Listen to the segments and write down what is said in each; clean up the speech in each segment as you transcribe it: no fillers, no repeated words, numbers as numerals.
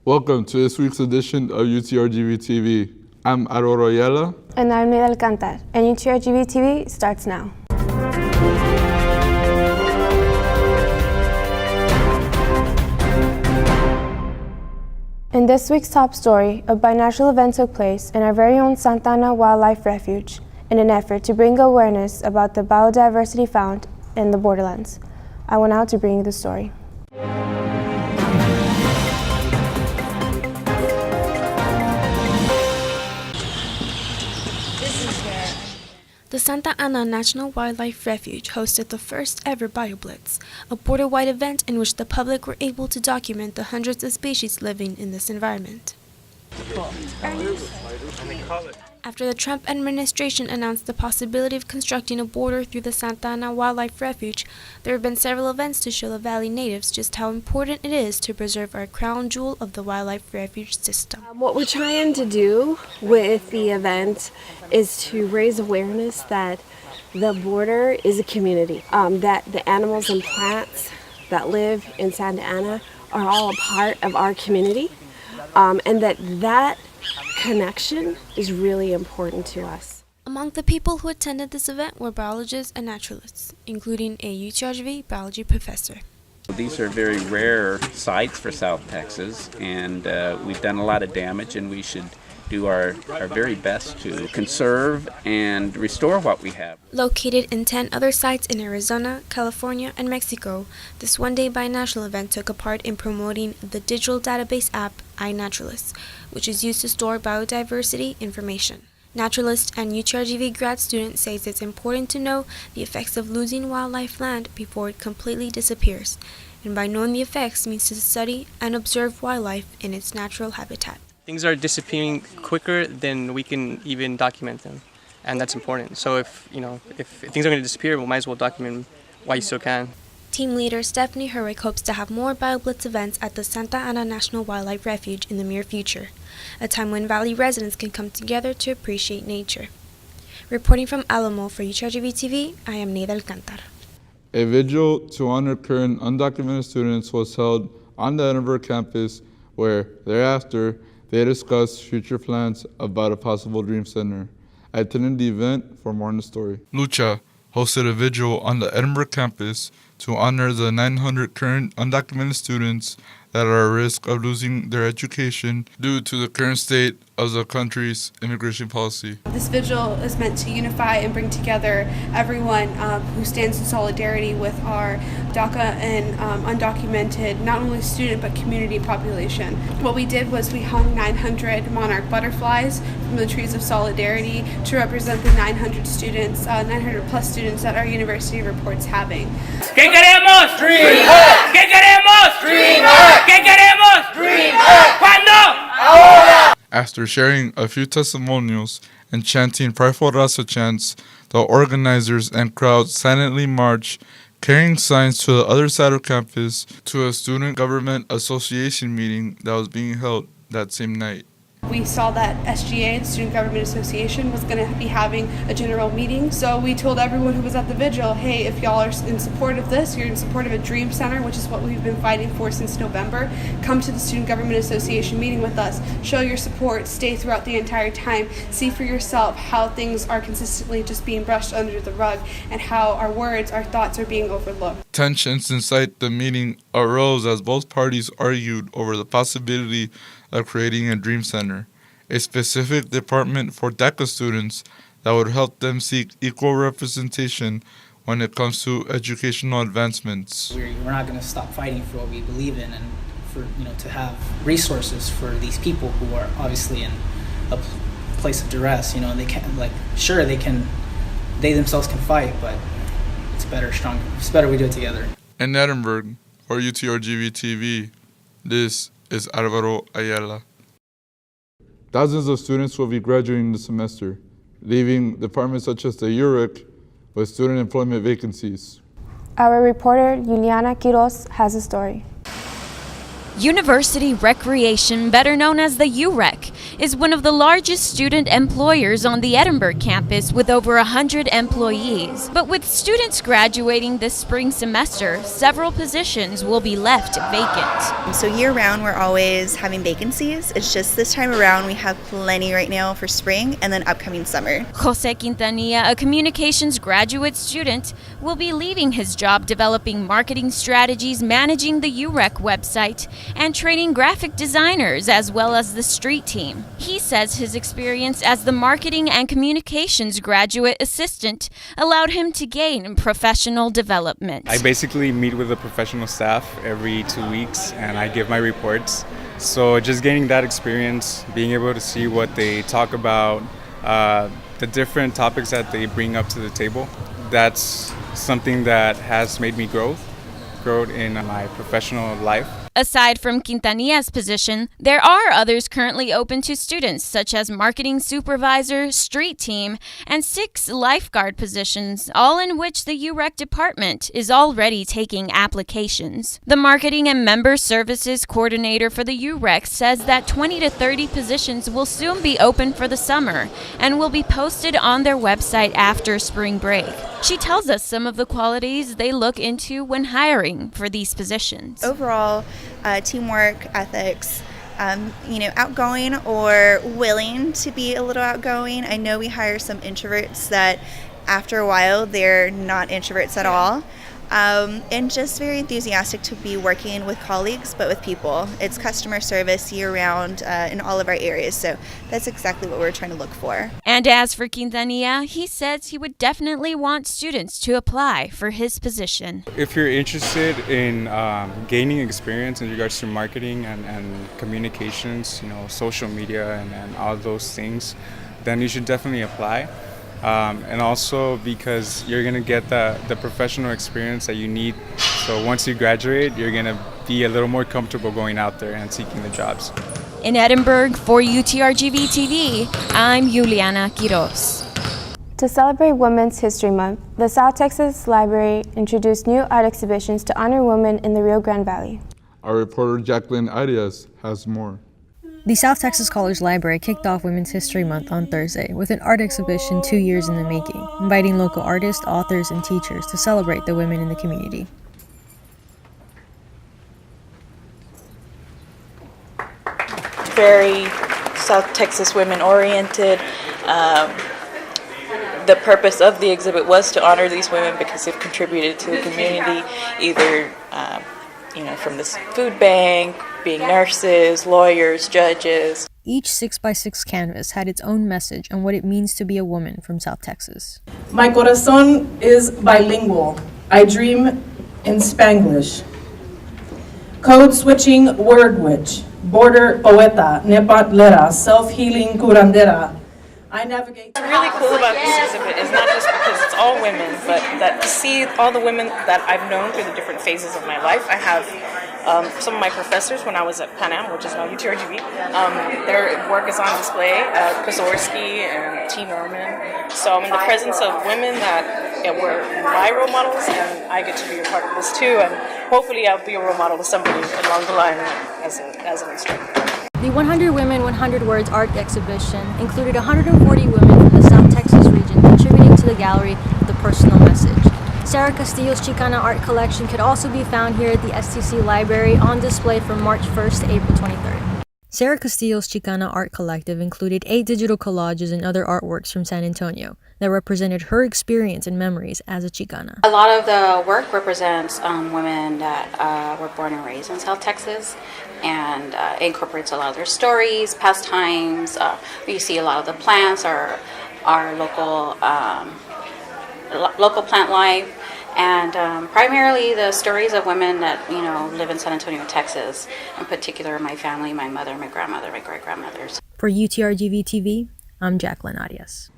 Welcome to this week's edition of UTRGV-TV. I'm Aurora Ayala. And I'm Neda Alcantar. And UTRGV-TV starts now. In this week's top story, a binational event took place in our very own Santa Ana Wildlife Refuge in an effort to bring awareness about the biodiversity found in the borderlands. I went out to bring you the story. The Santa Ana National Wildlife Refuge hosted the first ever BioBlitz, a border-wide event in which the public were able to document the hundreds of species living in this environment. After the Trump administration announced the possibility of constructing a border through the Santa Ana Wildlife Refuge, there have been several events to show the Valley natives just how important it is to preserve our crown jewel of the wildlife refuge system. What we're trying to do with the event is to raise awareness that the border is a community, that the animals and plants that live in Santa Ana are all a part of our community, and that connection is really important to us. Among the people who attended this event were biologists and naturalists, including a UTRGV biology professor. These are very rare sites for South Texas, and we've done a lot of damage, and we should do our very best to conserve and restore what we have. Located in 10 other sites in Arizona, California, and Mexico, this one-day binational event took a part in promoting the digital database app iNaturalist, which is used to store biodiversity information. Naturalist and UTRGV grad student says it's important to know the effects of losing wildlife land before it completely disappears, and by knowing the effects means to study and observe wildlife in its natural habitat. Things are disappearing quicker than we can even document them, and that's important. So if things are going to disappear, we might as well document while you still can. Team leader Stephanie Hurwick hopes to have more BioBlitz events at the Santa Ana National Wildlife Refuge in the near future, a time when Valley residents can come together to appreciate nature. Reporting from Alamo for UTRGV-TV, I am Neda Alcantar. A vigil to honor current undocumented students was held on the Edinburgh campus, where thereafter they discussed future plans about a possible dream center. I attended the event for more on the story. LUCHA hosted a vigil on the Edinburgh campus to honor the 900 current undocumented students that are at risk of losing their education due to the current state of the country's immigration policy. This vigil is meant to unify and bring together everyone who stands in solidarity with our DACA and undocumented, not only student but community population. What we did was we hung 900 monarch butterflies from the trees of solidarity to represent the 900 students, 900 plus students that our university reports having. ¿Qué queremos? DreamHack! ¿Qué queremos? DreamHack! ¿Qué queremos? DreamHack! ¿Cuándo? Ahora! After sharing a few testimonials and chanting prideful Raza chants, the organizers and crowd silently marched, carrying signs to the other side of campus to a student government association meeting that was being held that same night. We saw that SGA, the Student Government Association, was going to be having a general meeting. So we told everyone who was at the vigil, hey, if y'all are in support of this, you're in support of a dream center, which is what we've been fighting for since November, come to the Student Government Association meeting with us. Show your support, stay throughout the entire time, see for yourself how things are consistently just being brushed under the rug and how our words, our thoughts are being overlooked. Tensions inside the meeting arose as both parties argued over the possibility of creating a dream center, a specific department for DACA students that would help them seek equal representation when it comes to educational advancements. We're not going to stop fighting for what we believe in, and for to have resources for these people who are obviously in a place of duress. They can't they themselves can fight, but it's better we do it together. In Edinburgh, for UTRGV-TV, this is Alvaro Ayala. Thousands of students will be graduating this semester, leaving departments such as the UREC with student employment vacancies. Our reporter, Juliana Quiroz, has a story. University Recreation, better known as the UREC, is one of the largest student employers on the Edinburgh campus with over 100 employees. But with students graduating this spring semester, several positions will be left vacant. So year-round we're always having vacancies. It's just this time around we have plenty right now for spring and then upcoming summer. Jose Quintanilla, a communications graduate student, will be leaving his job developing marketing strategies, managing the UREC website, and training graphic designers as well as the street team. He says his experience as the marketing and communications graduate assistant allowed him to gain professional development. I basically meet with the professional staff every 2 weeks and I give my reports. So just gaining that experience, being able to see what they talk about, the different topics that they bring up to the table, that's something that has made me grow in my professional life. Aside from Quintanilla's position, there are others currently open to students, such as marketing supervisor, street team, and 6 lifeguard positions, all in which the UREC department is already taking applications. The marketing and member services coordinator for the UREC says that 20 to 30 positions will soon be open for the summer and will be posted on their website after spring break. She tells us some of the qualities they look into when hiring for these positions. Overall, teamwork, ethics, outgoing or willing to be a little outgoing. I know we hire some introverts that after a while they're not introverts at all. And just very enthusiastic to be working with colleagues, but with people. It's customer service year-round in all of our areas, so that's exactly what we're trying to look for. And as for Quintanilla, he says he would definitely want students to apply for his position. If you're interested in gaining experience in regards to marketing and communications, social media and all those things, then you should definitely apply. And also because you're going to get the professional experience that you need. So once you graduate, you're going to be a little more comfortable going out there and seeking the jobs. In Edinburgh, for UTRGV-TV, I'm Juliana Quiroz. To celebrate Women's History Month, the South Texas Library introduced new art exhibitions to honor women in the Rio Grande Valley. Our reporter Jacqueline Arias has more. The South Texas College Library kicked off Women's History Month on Thursday with an art exhibition 2 years in the making, inviting local artists, authors, and teachers to celebrate the women in the community. Very South Texas women oriented. The purpose of the exhibit was to honor these women because they've contributed to the community, either from this food bank, being nurses, lawyers, judges. Each 6x6 canvas had its own message on what it means to be a woman from South Texas. My corazón is bilingual. I dream in Spanglish. Code switching word witch. Border poeta, nepatlera, self-healing curandera. I navigate. What's really cool about this exhibit is not just because it's all women, but that to see all the women that I've known through the different phases of my life. I have some of my professors when I was at Pan Am, which is now UTRGV. Their work is on display, Kozorsky and T. Norman. So I'm in the presence of women that were my role models, and I get to be a part of this too. And hopefully I'll be a role model to somebody along the line as an instructor. The 100 Women, 100 Words art exhibition included 140 women from the South Texas region contributing to the gallery with a personal message. Sarah Castillo's Chicana art collection could also be found here at the STC Library on display from March 1st to April 23rd. Sarah Castillo's Chicana art collective included 8 digital collages and other artworks from San Antonio that represented her experience and memories as a Chicana. A lot of the work represents women that were born and raised in South Texas, and incorporates a lot of their stories, pastimes. You see a lot of the plants, our local plant life, and primarily the stories of women that live in San Antonio, Texas. In particular, my family, my mother, my grandmother, my great-grandmothers. For UTRGV-TV, I'm Jacqueline Arias.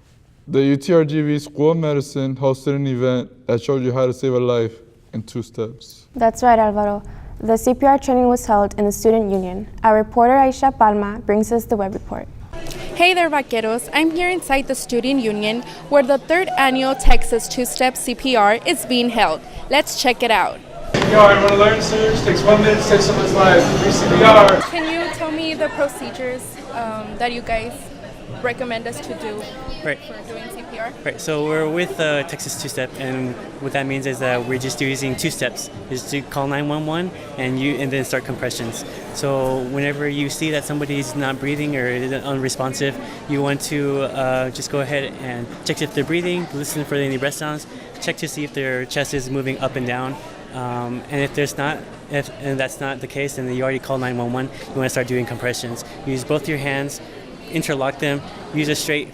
The UTRGV School of Medicine hosted an event that showed you how to save a life in 2 steps. That's right, Alvaro. The CPR training was held in the Student Union. Our reporter Aisha Palma brings us the web report. Hey there, vaqueros. I'm here inside the Student Union where the 3rd annual Texas 2-Step CPR is being held. Let's check it out. CPR. You want to learn soon? It takes 1 minute to save someone's life. Do CPR. Can you tell me the procedures that you guys recommend us to do Right. for doing CPR? Right, so we're with Texas two-step, and what that means is that we're just using 2 steps. Is to call 911 and then start compressions. So whenever you see that somebody's not breathing or is unresponsive, you want to just go ahead and check if they're breathing, listen for any breath sounds, check to see if their chest is moving up and down. And if that's not the case, then you already call 911. You want to start doing compressions. Use both your hands, interlock them, use straight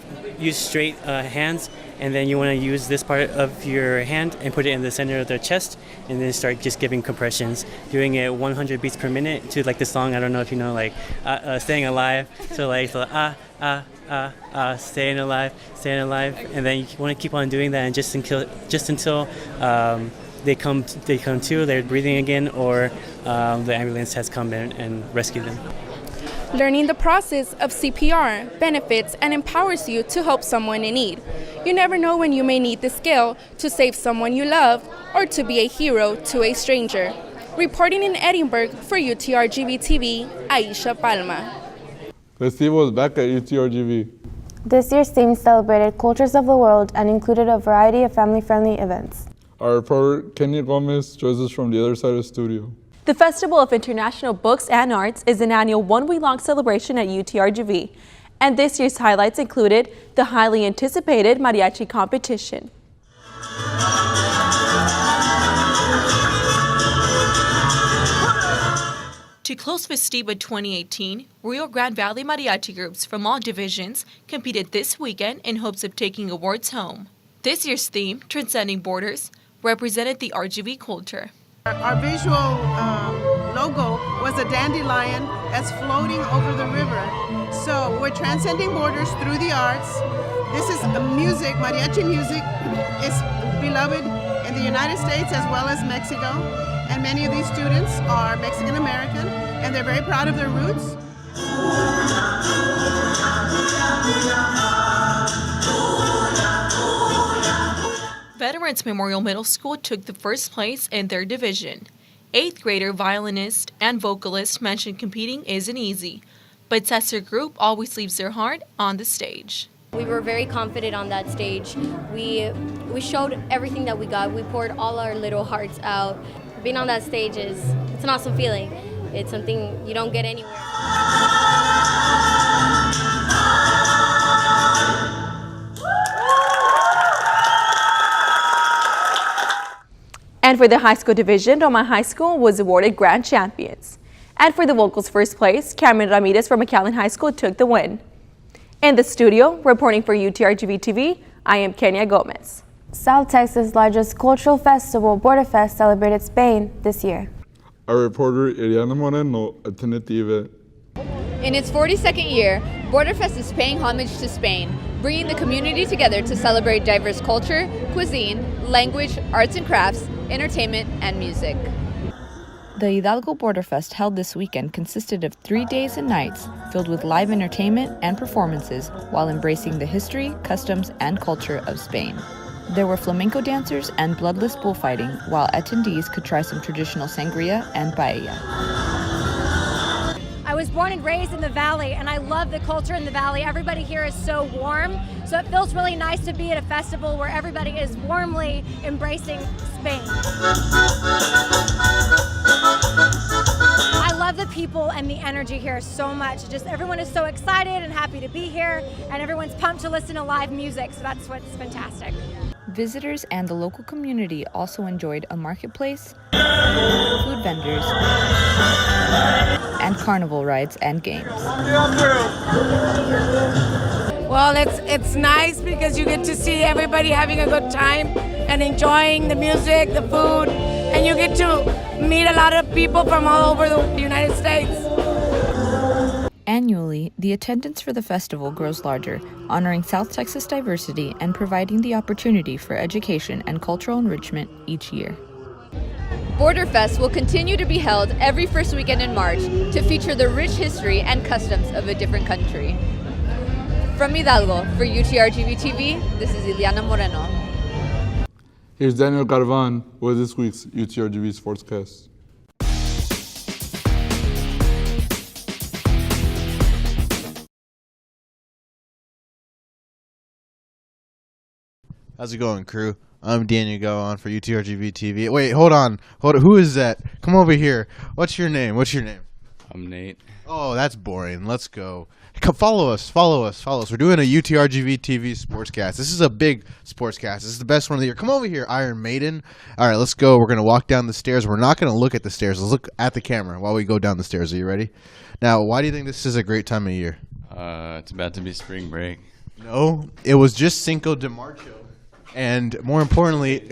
hands, and then you want to use this part of your hand and put it in the center of their chest, and then start just giving compressions, doing it 100 beats per minute to like the song. I don't know if you know, like Staying Alive. So like staying alive, and then you want to keep on doing that, and just until they come to, they're breathing again, or the ambulance has come in and rescued them. Learning the process of CPR benefits and empowers you to help someone in need. You never know when you may need this skill to save someone you love or to be a hero to a stranger. Reporting in Edinburgh for UTRGV-TV, Aisha Palma. Festival is back at UTRGV. This year's theme celebrated cultures of the world and included a variety of family-friendly events. Our reporter, Kenya Gomez, joins us from the other side of the studio. The Festival of International Books and Arts is an annual one-week-long celebration at UTRGV, and this year's highlights included the highly anticipated mariachi competition. To close Festiva 2018, Rio Grande Valley mariachi groups from all divisions competed this weekend in hopes of taking awards home. This year's theme, Transcending Borders, represented the RGV culture. Our visual logo was a dandelion that's floating over the river. So we're transcending borders through the arts. This is music, mariachi music is beloved in the United States as well as Mexico. And many of these students are Mexican American, and they're very proud of their roots. Veterans Memorial Middle School took the first place in their division. 8th grader violinist and vocalist mentioned competing isn't easy, but says her group always leaves their heart on the stage. We were very confident on that stage. We showed everything that we got. We poured all our little hearts out. Being on that stage it's an awesome feeling. It's something you don't get anywhere. And for the high school division, Roma High School was awarded grand champions. And for the vocals first place, Cameron Ramirez from McAllen High School took the win. In the studio, reporting for UTRGV-TV, I am Kenya Gomez. South Texas' largest cultural festival, Border Fest, celebrated Spain this year. Our reporter, Eliana Moreno, attended the event. In its 42nd year, Border Fest is paying homage to Spain, bringing the community together to celebrate diverse culture, cuisine, language, arts and crafts, entertainment, and music. The Hidalgo Border Fest held this weekend consisted of 3 days and nights filled with live entertainment and performances while embracing the history, customs, and culture of Spain. There were flamenco dancers and bloodless bullfighting, while attendees could try some traditional sangria and paella. I was born and raised in the Valley, and I love the culture in the Valley. Everybody here is so warm, so it feels really nice to be at a festival where everybody is warmly embracing Spain. I love the people and the energy here so much. Just everyone is so excited and happy to be here, and everyone's pumped to listen to live music, so that's what's fantastic. Visitors and the local community also enjoyed a marketplace, food vendors, and carnival rides and games. Well, it's nice because you get to see everybody having a good time and enjoying the music, the food, and you get to meet a lot of people from all over the United States. Annually, the attendance for the festival grows larger, honoring South Texas diversity and providing the opportunity for education and cultural enrichment each year. Border Fest will continue to be held every first weekend in March to feature the rich history and customs of a different country. From Hidalgo, for UTRGV-TV, this is Ileana Moreno. Here's Daniel Garvan with this week's UTRGV Sportscast. How's it going, crew? I'm Daniel Garvan for UTRGV-TV. Wait, hold on. Who is that? Come over here. What's your name? I'm Nate. Oh, that's boring. Let's go. Come follow us. We're doing a UTRGV-TV Sportscast. This is a big Sportscast. This is the best one of the year. Come over here, Iron Maiden. All right, let's go. We're going to walk down the stairs. We're not going to look at the stairs. Let's look at the camera while we go down the stairs. Are you ready? Now, why do you think this is a great time of year? It's about to be spring break. No, it was just Cinco de Marcho. And more importantly, it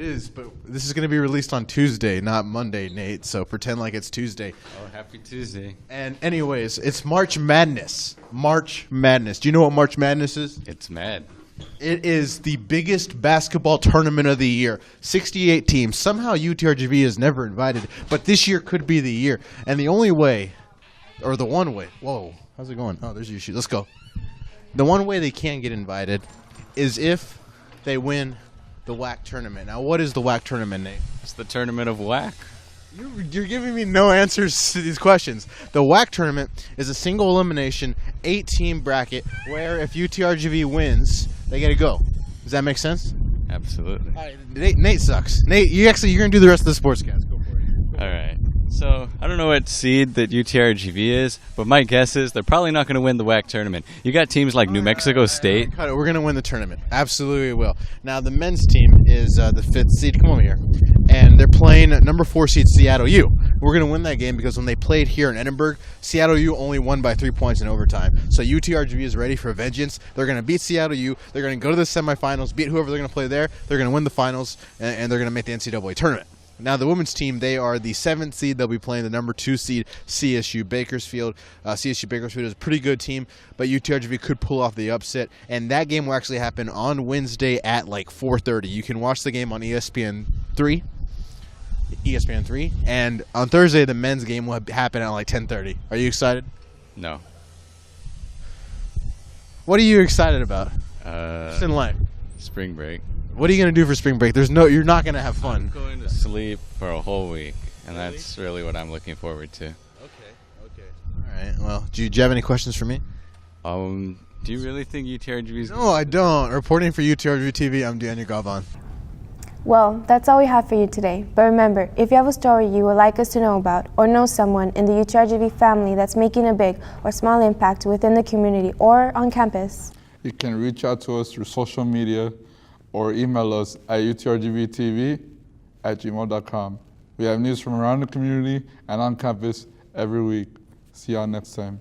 is, but this is going to be released on Tuesday, not Monday, Nate. So pretend like it's Tuesday. Oh, happy Tuesday. And anyways, it's March Madness. March Madness. Do you know what March Madness is? It's mad. It is the biggest basketball tournament of the year. 68 teams. Somehow UTRGV is never invited, but this year could be the year. And the only way, or the one way, whoa, how's it going? Oh, there's your shoe. Let's go. The one way they can get invited is if they win the WAC tournament. Now, what is the WAC tournament, Nate? It's the tournament of WAC. You're giving me no answers to these questions. The WAC tournament is a single elimination, 8-team bracket where if UTRGV wins, they get to go. Does that make sense? Absolutely. All right, Nate sucks. Nate, you're going to do the rest of the sportscast. Go for it. All right. So, I don't know what seed that UTRGV is, but my guess is they're probably not going to win the WAC tournament. You got teams like New Mexico State. Cut it. We're going to win the tournament. Absolutely will. Now, the men's team is the 5th seed. Come over here. And they're playing number 4 seed Seattle U. We're going to win that game because when they played here in Edinburgh, Seattle U only won by 3 points in overtime. So UTRGV is ready for vengeance. They're going to beat Seattle U. They're going to go to the semifinals, beat whoever they're going to play there. They're going to win the finals, and they're going to make the NCAA tournament. Now, the women's team, they are the 7th seed. They'll be playing the number 2 seed, CSU Bakersfield. CSU Bakersfield is a pretty good team, but UTRGV could pull off the upset. And that game will actually happen on Wednesday at like 4:30. You can watch the game on ESPN 3. And on Thursday, the men's game will happen at like 10:30. Are you excited? No. What are you excited about? Just in life. Spring break. What are you going to do for spring break? You're not going to have fun. I'm going to sleep for a whole week, and that's really what I'm looking forward to. Okay. All right. Well, do you have any questions for me? Do you really think UTRGV is... No, I don't. Reporting for UTRGV TV, I'm Daniel Garvan. Well, that's all we have for you today. But remember, if you have a story you would like us to know about or know someone in the UTRGV family that's making a big or small impact within the community or on campus, You can reach out to us through social media or email us at utrgvtv@gmail.com. We have news from around the community and on campus every week. See y'all next time.